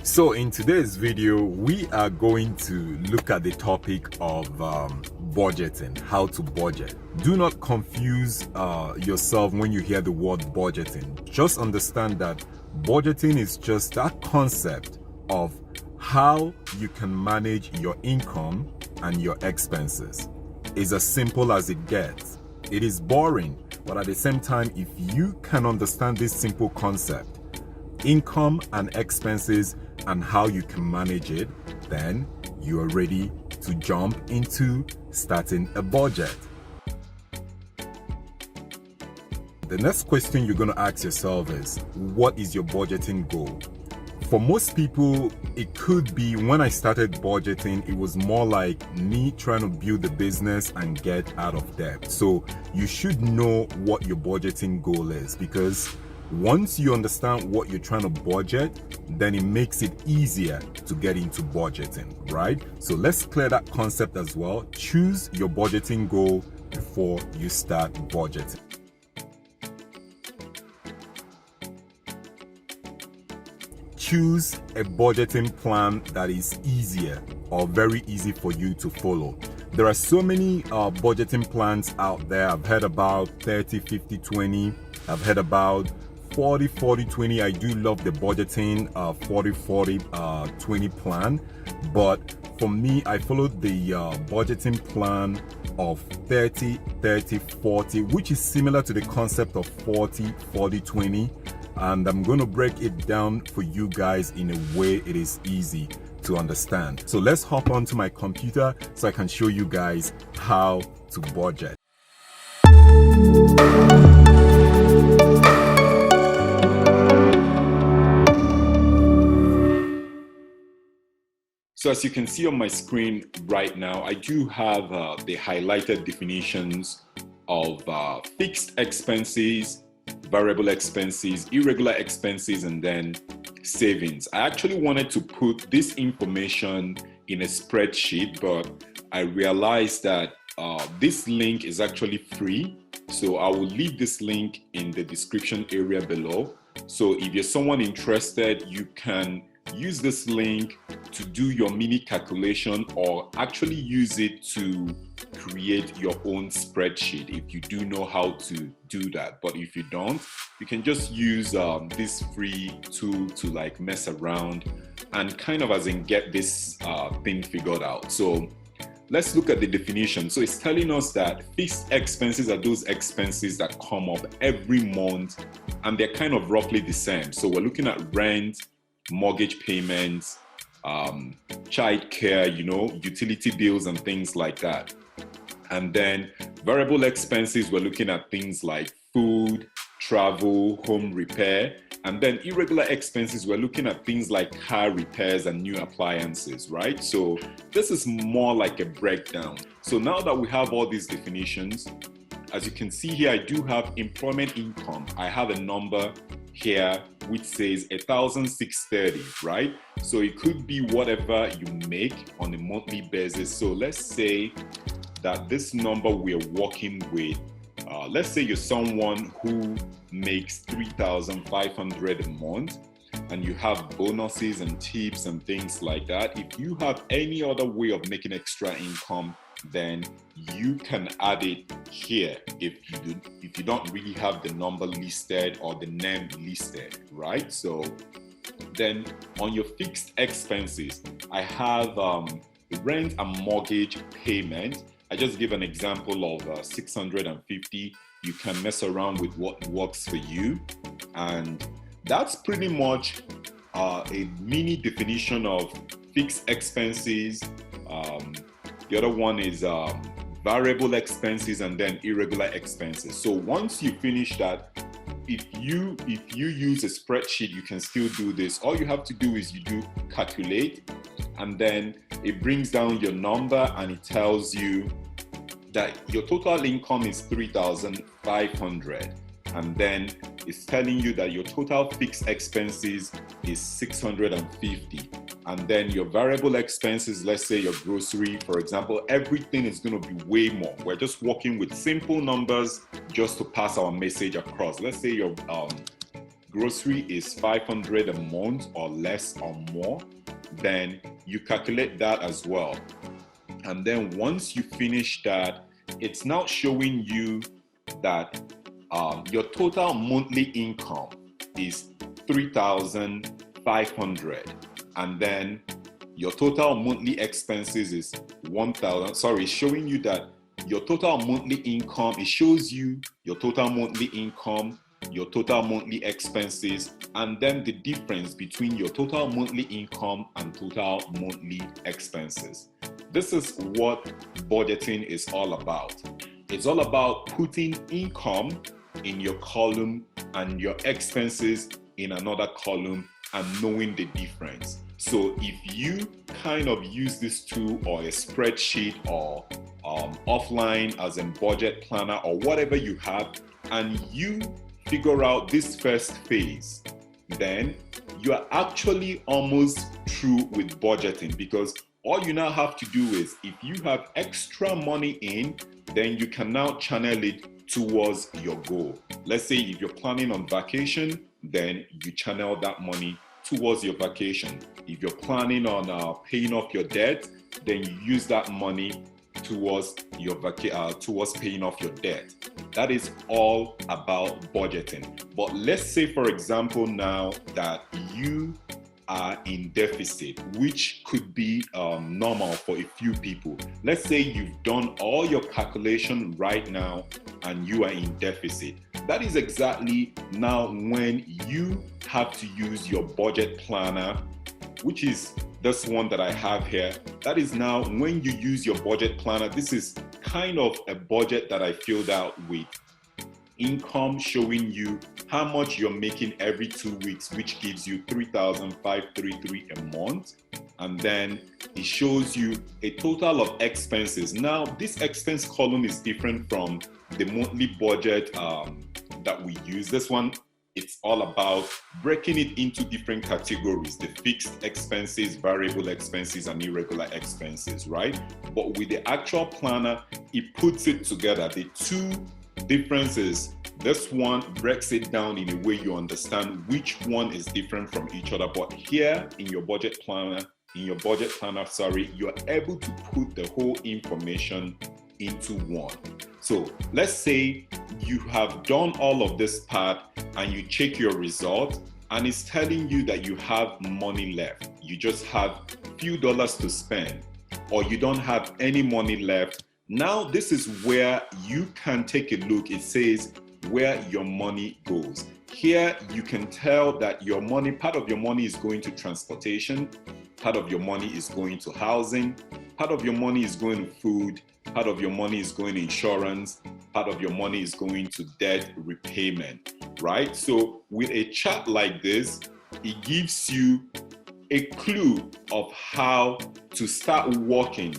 So in today's video, we are going to look at the topic of budgeting, how to budget. Do not confuse yourself when you hear the word budgeting. Just understand that budgeting is just that concept of how you can manage your income and your expenses. It's as simple as it gets. It is boring, but at the same time, if you can understand this simple concept, income and expenses, and how you can manage it, then you are ready to jump into starting a budget. The next question you're going to ask yourself is, what is your budgeting goal? For most people, it could be when I started budgeting, it was more like me trying to build a business and get out of debt. So you should know what your budgeting goal is, because once you understand what you're trying to budget, then it makes it easier to get into budgeting, right? So let's clear that concept as well. Choose your budgeting goal before you start budgeting. Choose a budgeting plan that is easier or very easy for you to follow. There are so many budgeting plans out there. I've heard about 30, 50, 20. I've heard about 40, 40, 20. I do love the budgeting 40, 40, 20 plan. But for me, I followed the budgeting plan of 30, 30, 40, which is similar to the concept of 40, 40, 20. And I'm going to break it down for you guys in a way it is easy to understand. So let's hop onto my computer so I can show you guys how to budget. So as you can see on my screen right now, I do have the highlighted definitions of fixed expenses, variable expenses, irregular expenses, and then savings. I actually wanted to put this information in a spreadsheet, but I realized that this link is actually free. So I will leave this link in the description area below. So if you're someone interested, you can use this link to do your mini calculation, or actually use it to create your own spreadsheet if you do know how to do that. But if you don't, you can just use this free tool to like mess around and kind of as in get this thing figured out. So let's look at the definition. So it's telling us that fixed expenses are those expenses that come up every month, and they're kind of roughly the same. So we're looking at rent, mortgage payments, childcare, utility bills and things like that. And then variable expenses, we're looking at things like food, travel, home repair. And then irregular expenses, we're looking at things like car repairs and new appliances, right? So this is more like a breakdown. So now that we have all these definitions, as you can see here, I do have employment income. I have a number here which says 1,630, right? So it could be whatever you make on a monthly basis. So let's say that this number we're working with, let's say you're someone who makes 3,500 a month, and you have bonuses and tips and things like that. If you have any other way of making extra income, then you can add it here if you don't really have the number listed or the name listed, right? So then on your fixed expenses, I have rent and mortgage payment. I just give an example of 650. You can mess around with what works for you, and that's pretty much a mini definition of fixed expenses. The other one is variable expenses, and then irregular expenses. So once you finish that, if you use a spreadsheet, you can still do this. All you have to do is you do calculate, and then it brings down your number and it tells you that your total income is 3,500. And then it's telling you that your total fixed expenses is 650. And then your variable expenses, let's say your grocery, for example, everything is going to be way more. We're just working with simple numbers just to pass our message across. Let's say your grocery is 500 a month or less or more, then you calculate that as well. And then once you finish that, it's now showing you that your total monthly income is 3,500, and then your total monthly expenses is 1,000. Sorry, showing you that your total monthly income, it shows you your total monthly income, your total monthly expenses, and then the difference between your total monthly income and total monthly expenses. This is what budgeting is all about. It's all about putting income in your column and your expenses in another column and knowing the difference. So if you kind of use this tool or a spreadsheet or offline as a budget planner or whatever you have, and you figure out this first phase, then you are actually almost through with budgeting, because all you now have to do is, if you have extra money in, then you can now channel it towards your goal. Let's say if you're planning on vacation, then you channel that money towards your vacation. If you're planning on paying off your debt, then you use that money towards your towards paying off your debt. That is all about budgeting. But let's say, for example, now that you are in deficit, which could be normal for a few people. Let's say you've done all your calculation right now and you are in deficit. That is exactly now when you have to use your budget planner, which is this one that I have here. That is now when you use your budget planner. This is kind of a budget that I filled out with income showing you how much you're making every 2 weeks, which gives you 3,533 a month. And then it shows you a total of expenses. Now, this expense column is different from the monthly budget that we use. This one, it's all about breaking it into different categories: the fixed expenses, variable expenses, and irregular expenses, right? But with the actual planner, it puts it together. The two differences, this one breaks it down in a way you understand which one is different from each other. But here in your budget planner, you're able to put the whole information into one. So let's say you have done all of this part and you check your result and it's telling you that you have money left. You just have a few dollars to spend, or you don't have any money left. Now, this is where you can take a look. It says where your money goes. Here, you can tell that your money, part of your money is going to transportation, part of your money is going to housing, part of your money is going to food, part of your money is going to insurance, part of your money is going to debt repayment, right? So with a chart like this, it gives you a clue of how to start working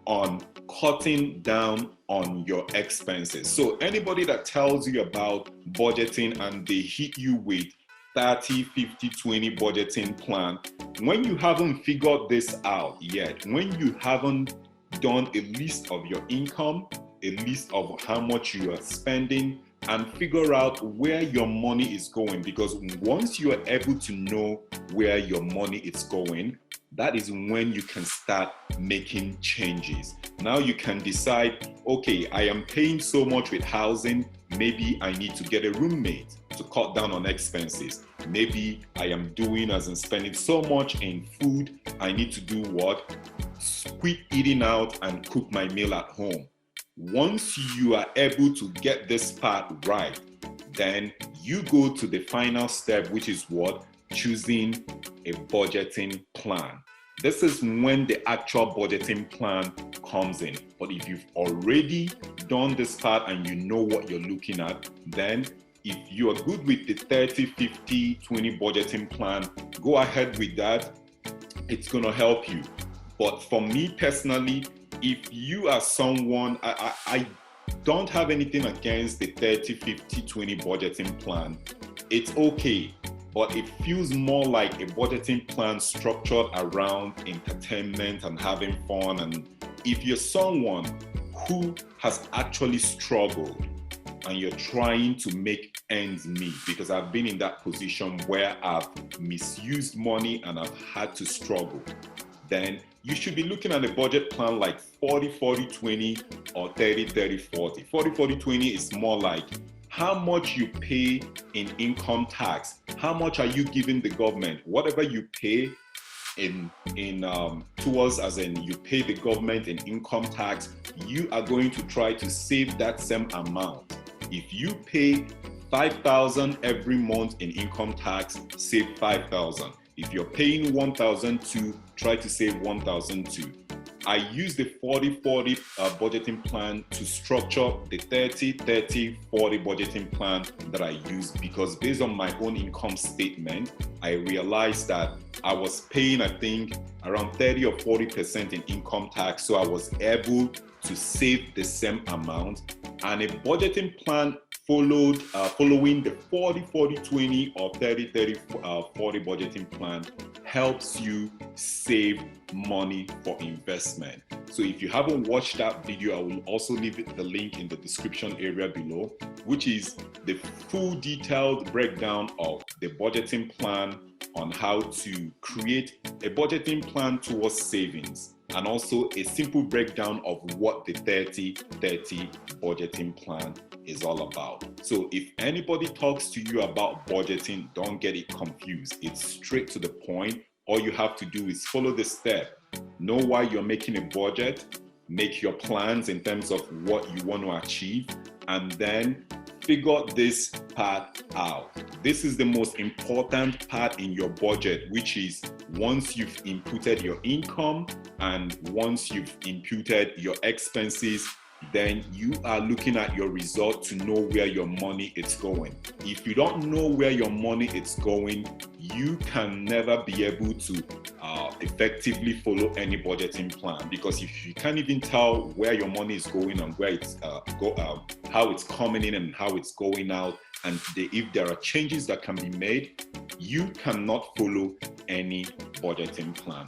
on cutting down on your expenses. So anybody that tells you about budgeting and they hit you with 30, 50, 20 budgeting plan, when you haven't figured this out yet, when you haven't done a list of your income, a list of how much you are spending, and figure out where your money is going, because once you are able to know where your money is going, that is when you can start making changes. Now you can decide, okay, I am paying so much with housing, maybe I need to get a roommate to cut down on expenses. Maybe I am doing as in spending so much in food, I need to do what? Quit eating out and cook my meal at home. Once you are able to get this part right, then you go to the final step, which is what? Choosing a budgeting plan. This is when the actual budgeting plan comes in. But if you've already done this part and you know what you're looking at, then if you are good with the 30, 50, 20 budgeting plan, go ahead with that. It's going to help you. But for me personally, if you are someone, I don't have anything against the 30, 50, 20 budgeting plan. It's okay. But it feels more like a budgeting plan structured around entertainment and having fun. And if you're someone who has actually struggled and you're trying to make ends meet, because I've been in that position where I've misused money and I've had to struggle, then you should be looking at a budget plan like 40-40-20 or 30-30-40. 40-40-20 is more like how much you pay in income tax, how much are you giving the government, whatever you pay towards, as in you pay the government in income tax, you are going to try to save that same amount. If you pay 5,000 every month in income tax, save 5,000. If you're paying 1,002, try to save 1,002. I use the 40-40 budgeting plan to structure the 30-30-40 budgeting plan that I use, because based on my own income statement, I realized that I was paying, I think, around 30 or 40% in income tax. So I was able to save the same amount. And a budgeting plan following the 40-40-20 or 30-30-40 budgeting plan helps you save money for investment. So if you haven't watched that video, I will also leave the link in the description area below, which is the full detailed breakdown of the budgeting plan on how to create a budgeting plan towards savings, and also a simple breakdown of what the 30-30 budgeting plan is all about. So if anybody talks to you about budgeting, don't get it confused. It's straight to the point. All you have to do is follow the step. Know why you're making a budget, make your plans in terms of what you want to achieve, and then figure this part out. This is the most important part in your budget, which is once you've inputted your income and once you've imputed your expenses, then you are looking at your result to know where your money is going. If you don't know where your money is going, you can never be able to effectively follow any budgeting plan, because if you can't even tell where your money is going and where it's how it's coming in and how it's going out, and if there are changes that can be made, you cannot follow any budgeting plan.